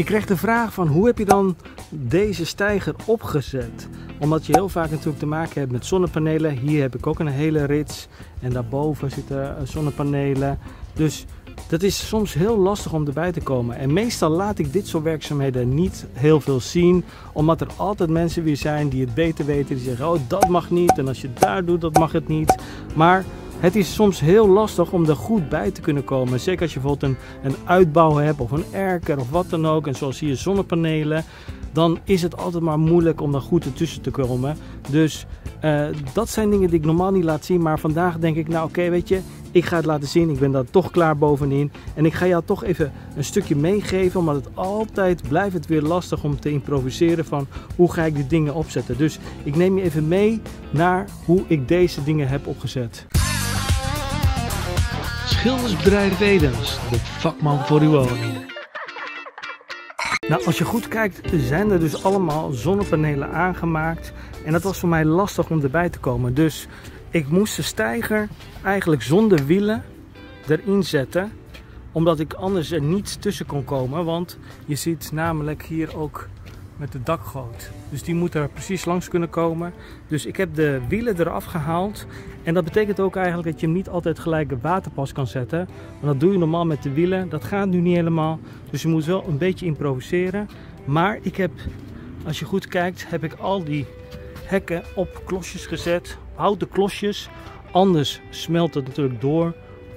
Ik kreeg de vraag van hoe heb je dan deze steiger opgezet? Omdat je heel vaak natuurlijk te maken hebt met zonnepanelen. Hier heb ik ook een hele rits en daarboven zitten zonnepanelen. Dus dat is soms heel lastig om erbij te komen. En meestal laat ik dit soort werkzaamheden niet heel veel zien. Omdat er altijd mensen weer zijn die het beter weten. Die zeggen, oh dat mag niet en als je daar doet, dat mag het niet. Maar het is soms heel lastig om er goed bij te kunnen komen. Zeker als je bijvoorbeeld een uitbouw hebt of een erker of wat dan ook. En zoals hier zonnepanelen. Dan is het altijd maar moeilijk om er goed ertussen te komen. Dus dat zijn dingen die ik normaal niet laat zien. Maar vandaag denk ik, nou oké, weet je, ik ga het laten zien. Ik ben daar toch klaar bovenin. En ik ga jou toch even een stukje meegeven. Omdat het altijd blijft het weer lastig om te improviseren van hoe ga ik die dingen opzetten. Dus ik neem je even mee naar hoe ik deze dingen heb opgezet. Schildersbedrijf Edens, de vakman voor uw woning. Nou, als je goed kijkt, zijn er dus allemaal zonnepanelen aangemaakt. En dat was voor mij lastig om erbij te komen. Dus ik moest de steiger eigenlijk zonder wielen erin zetten. Omdat ik anders er niet tussen kon komen. Want je ziet namelijk hier ook met de dakgoot. Dus die moet er precies langs kunnen komen. Dus ik heb de wielen eraf gehaald. En dat betekent ook eigenlijk dat je hem niet altijd gelijk een waterpas kan zetten. Want dat doe je normaal met de wielen. Dat gaat nu niet helemaal. Dus je moet wel een beetje improviseren. Maar ik heb, als je goed kijkt, heb ik al die hekken op klosjes gezet. Houten klosjes. Anders smelt het natuurlijk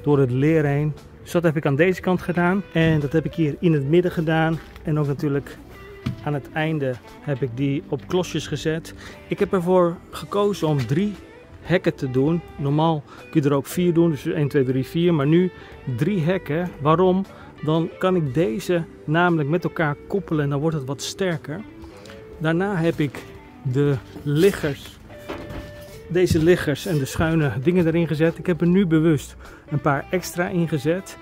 door het leer heen. Dus dat heb ik aan deze kant gedaan. En dat heb ik hier in het midden gedaan. En ook natuurlijk aan het einde heb ik die op klosjes gezet. Ik heb ervoor gekozen om 3 hekken te doen. Normaal kun je er ook 4 doen, dus 1, 2, 3, 4. Maar nu 3 hekken. Waarom? Dan kan ik deze namelijk met elkaar koppelen en dan wordt het wat sterker. Daarna heb ik de liggers, deze liggers en de schuine dingen erin gezet. Ik heb er nu bewust een paar extra ingezet.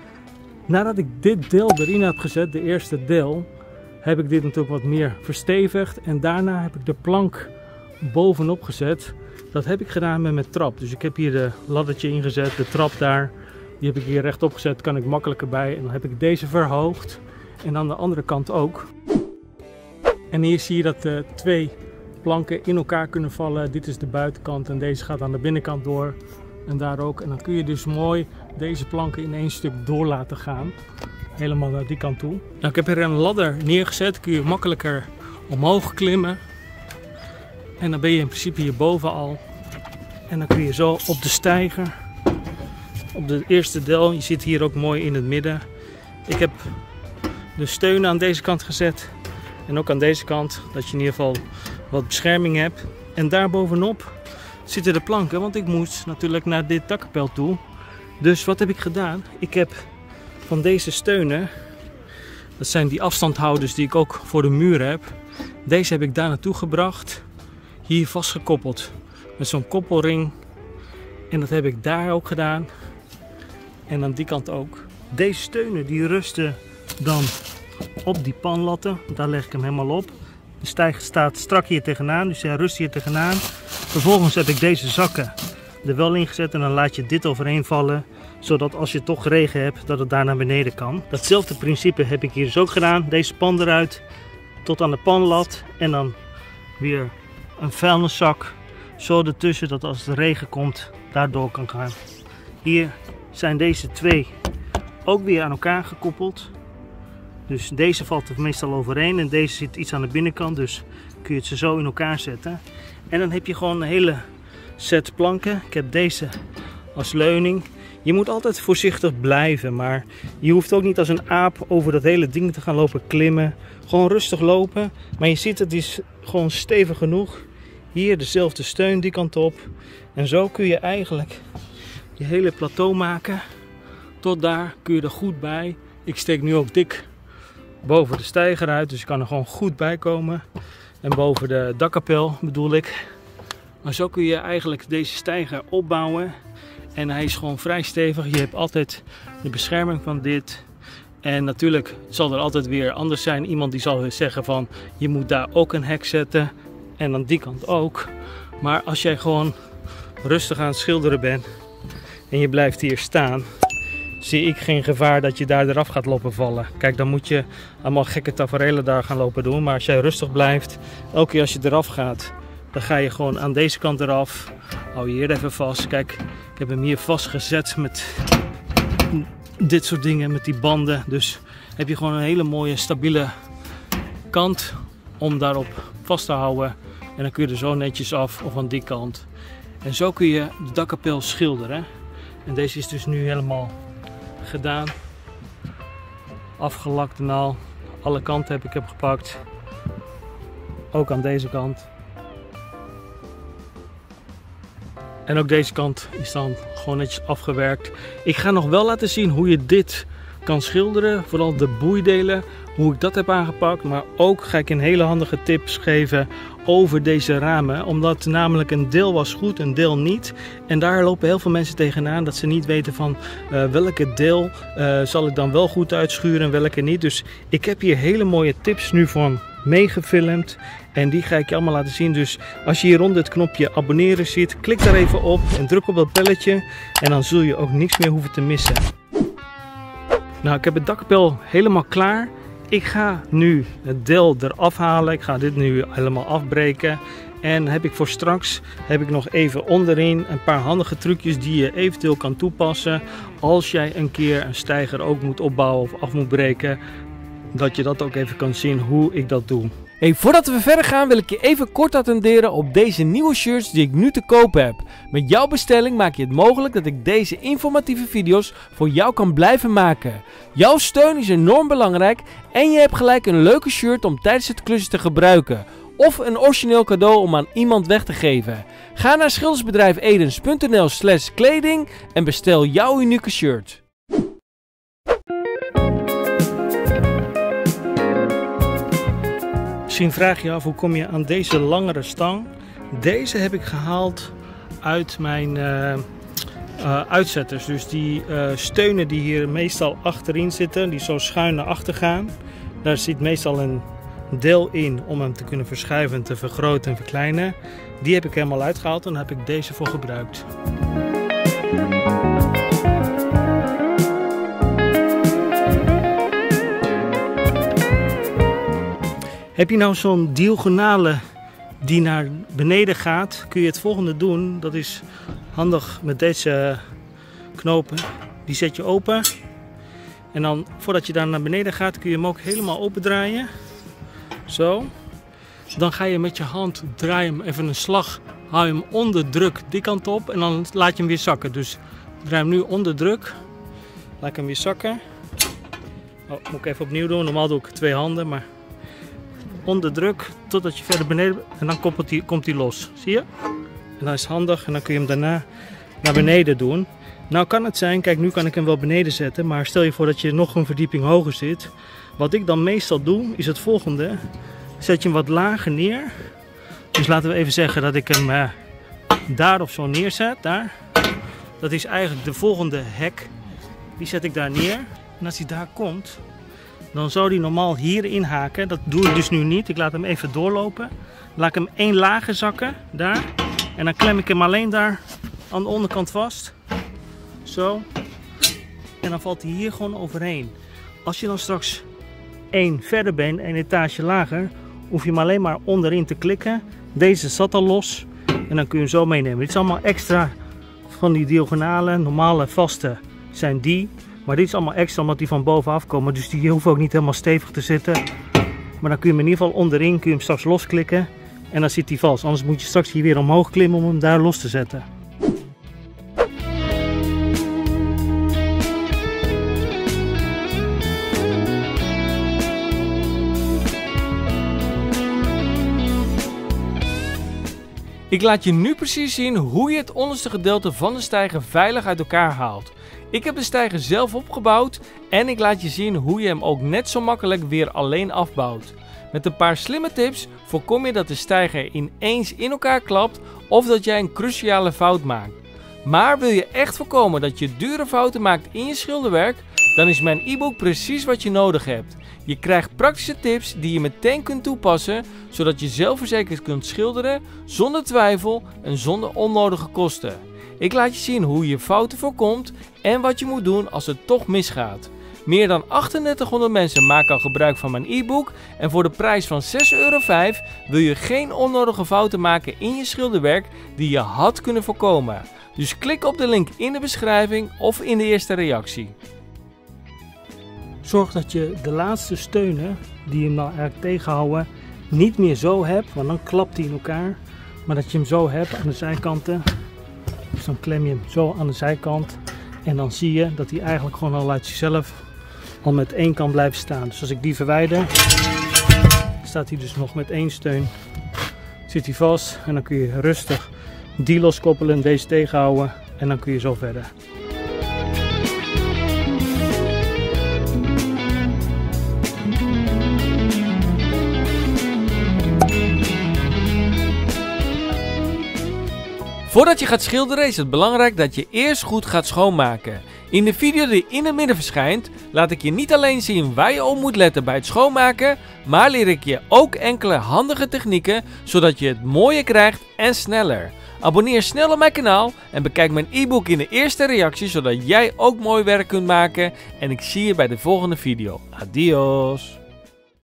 Nadat ik dit deel erin heb gezet, de eerste deel, heb ik dit natuurlijk wat meer verstevigd. En daarna heb ik de plank bovenop gezet. Dat heb ik gedaan met mijn trap. Dus ik heb hier de laddertje ingezet, de trap daar. Die heb ik hier rechtop gezet, kan ik makkelijker bij. En dan heb ik deze verhoogd. En aan de andere kant ook. En hier zie je dat de 2 planken in elkaar kunnen vallen. Dit is de buitenkant en deze gaat aan de binnenkant door. En daar ook. En dan kun je dus mooi deze planken in 1 stuk door laten gaan. Helemaal naar die kant toe. Nou, ik heb er een ladder neergezet. Kun je makkelijker omhoog klimmen. En dan ben je in principe hierboven al. En dan kun je zo op de steiger. Op de eerste deel. Je zit hier ook mooi in het midden. Ik heb de steunen aan deze kant gezet. En ook aan deze kant. Dat je in ieder geval wat bescherming hebt. En daar bovenop zitten de planken. Want ik moest natuurlijk naar dit dakkapel toe. Dus wat heb ik gedaan? Ik heb van deze steunen. Dat zijn die afstandhouders die ik ook voor de muur heb. Deze heb ik daar naartoe gebracht. Hier vastgekoppeld. Met zo'n koppelring. En dat heb ik daar ook gedaan. En aan die kant ook. Deze steunen die rusten dan op die panlatten. Daar leg ik hem helemaal op. De steiger staat strak hier tegenaan. Dus hij rust hier tegenaan. Vervolgens heb ik deze zakken er wel in gezet. En dan laat je dit overheen vallen. Zodat als je toch regen hebt, dat het daar naar beneden kan. Datzelfde principe heb ik hier dus ook gedaan. Deze pan eruit. Tot aan de panlat. En dan weer een vuilniszak. Zo ertussen dat als de regen komt, daardoor kan gaan. Hier zijn deze 2 ook weer aan elkaar gekoppeld. Dus deze valt er meestal overheen en deze zit iets aan de binnenkant. Dus kun je het zo in elkaar zetten. En dan heb je gewoon een hele set planken. Ik heb deze als leuning. Je moet altijd voorzichtig blijven, maar je hoeft ook niet als een aap over dat hele ding te gaan lopen klimmen. Gewoon rustig lopen, maar je ziet het is gewoon stevig genoeg. Hier dezelfde steun die kant op. En zo kun je eigenlijk je hele plateau maken. Tot daar kun je er goed bij. Ik steek nu ook dik boven de steiger uit, dus ik kan er gewoon goed bij komen. En boven de dakkapel bedoel ik. Maar zo kun je eigenlijk deze steiger opbouwen. En hij is gewoon vrij stevig. Je hebt altijd de bescherming van dit. En natuurlijk zal er altijd weer anders zijn. Iemand die zal zeggen van je moet daar ook een hek zetten. En aan die kant ook. Maar als jij gewoon rustig aan het schilderen bent. En je blijft hier staan. zie ik geen gevaar dat je daar eraf gaat lopen vallen. Kijk, dan moet je allemaal gekke taferelen daar gaan lopen doen. Maar als jij rustig blijft, elke keer als je eraf gaat, dan ga je gewoon aan deze kant eraf. Hou je hier even vast. Kijk, ik heb hem hier vastgezet met dit soort dingen, met die banden. Dus heb je gewoon een hele mooie stabiele kant om daarop vast te houden. En dan kun je er zo netjes af of aan die kant. En zo kun je de dakkapel schilderen. En deze is dus nu helemaal gedaan. Afgelakt en al. Alle kanten heb ik gepakt. Ook aan deze kant. En ook deze kant is dan gewoon netjes afgewerkt. Ik ga nog wel laten zien hoe je dit kan schilderen. Vooral de boeidelen. Hoe ik dat heb aangepakt. Maar ook ga ik een hele handige tips geven over deze ramen. Omdat namelijk een deel was goed, een deel niet. En daar lopen heel veel mensen tegenaan. Dat ze niet weten van welke deel zal ik dan wel goed uitschuren en welke niet. Dus ik heb hier hele mooie tips nu van meegefilmd. En die ga ik je allemaal laten zien. Dus als je hieronder het knopje abonneren ziet, klik daar even op en druk op dat belletje. En dan zul je ook niks meer hoeven te missen. Nou, ik heb het dakkapel helemaal klaar. Ik ga nu het deel eraf halen. Ik ga dit nu helemaal afbreken. En heb ik voor straks nog even onderin een paar handige trucjes die je eventueel kan toepassen. Als jij een keer een steiger ook moet opbouwen of af moet breken. Dat je dat ook even kan zien hoe ik dat doe. Hey, voordat we verder gaan wil ik je even kort attenderen op deze nieuwe shirts die ik nu te koop heb. Met jouw bestelling maak je het mogelijk dat ik deze informatieve video's voor jou kan blijven maken. Jouw steun is enorm belangrijk en je hebt gelijk een leuke shirt om tijdens het klussen te gebruiken. Of een origineel cadeau om aan iemand weg te geven. Ga naar schildersbedrijfedens.nl/kleding en bestel jouw unieke shirt. Misschien vraag je af hoe kom je aan deze langere stang. Deze heb ik gehaald uit mijn uitzetters. Dus die steunen die hier meestal achterin zitten, die zo schuin naar achter gaan. Daar zit meestal een deel in om hem te kunnen verschuiven, te vergroten en verkleinen. Die heb ik helemaal uitgehaald en daar heb ik deze voor gebruikt. Heb je nou zo'n diagonale die naar beneden gaat, kun je het volgende doen. Dat is handig met deze knopen. Die zet je open. En dan voordat je daar naar beneden gaat, kun je hem ook helemaal open draaien. Zo. Dan ga je met je hand, draai hem even een slag, hou hem onder druk die kant op en dan laat je hem weer zakken. Dus draai hem nu onder druk. Laat ik hem weer zakken. Oh, moet ik even opnieuw doen. Normaal doe ik 2 handen, maar onder druk totdat je verder beneden en dan komt hij los. Zie je? En dat is handig en dan kun je hem daarna naar beneden doen. Nou kan het zijn, kijk nu kan ik hem wel beneden zetten, maar stel je voor dat je nog een verdieping hoger zit. Wat ik dan meestal doe is het volgende. Zet je hem wat lager neer. Dus laten we even zeggen dat ik hem daar of zo neerzet. Daar. Dat is eigenlijk de volgende hek. Die zet ik daar neer. En als hij daar komt, dan zou die normaal hier inhaken. Dat doe ik dus nu niet. Ik laat hem even doorlopen. Laat ik hem 1 lager zakken. Daar. En dan klem ik hem alleen daar aan de onderkant vast. Zo. En dan valt hij hier gewoon overheen. Als je dan straks 1 verder bent, 1 etage lager, hoef je hem alleen maar onderin te klikken. Deze zat al los. En dan kun je hem zo meenemen. Dit is allemaal extra van die diagonale. Normale vaste zijn die. Maar dit is allemaal extra omdat die van bovenaf komen. Dus die hoeven ook niet helemaal stevig te zitten. Maar dan kun je hem in ieder geval onderin, kun je hem straks losklikken. En dan zit hij vast. Anders moet je straks hier weer omhoog klimmen om hem daar los te zetten. Ik laat je nu precies zien hoe je het onderste gedeelte van de steiger veilig uit elkaar haalt. Ik heb de steiger zelf opgebouwd en ik laat je zien hoe je hem ook net zo makkelijk weer alleen afbouwt. Met een paar slimme tips voorkom je dat de steiger ineens in elkaar klapt of dat jij een cruciale fout maakt. Maar wil je echt voorkomen dat je dure fouten maakt in je schilderwerk, dan is mijn e-book precies wat je nodig hebt. Je krijgt praktische tips die je meteen kunt toepassen, zodat je zelfverzekerd kunt schilderen zonder twijfel en zonder onnodige kosten. Ik laat je zien hoe je fouten voorkomt en wat je moet doen als het toch misgaat. Meer dan 3800 mensen maken al gebruik van mijn e-book en voor de prijs van €6,05 wil je geen onnodige fouten maken in je schilderwerk die je had kunnen voorkomen. Dus klik op de link in de beschrijving of in de eerste reactie. Zorg dat je de laatste steunen die hem nou eigenlijk tegenhouden niet meer zo hebt, want dan klapt hij in elkaar. Maar dat je hem zo hebt aan de zijkanten. Dus dan klem je hem zo aan de zijkant en dan zie je dat hij eigenlijk gewoon al uit zichzelf al met één kant blijft staan. Dus als ik die verwijder, staat hij dus nog met één steun. Zit hij vast en dan kun je rustig die loskoppelen, deze tegenhouden en dan kun je zo verder. Voordat je gaat schilderen is het belangrijk dat je eerst goed gaat schoonmaken. In de video die in het midden verschijnt, laat ik je niet alleen zien waar je op moet letten bij het schoonmaken, maar leer ik je ook enkele handige technieken, zodat je het mooier krijgt en sneller. Abonneer snel op mijn kanaal en bekijk mijn e-book in de eerste reactie, zodat jij ook mooi werk kunt maken. En ik zie je bij de volgende video. Adios!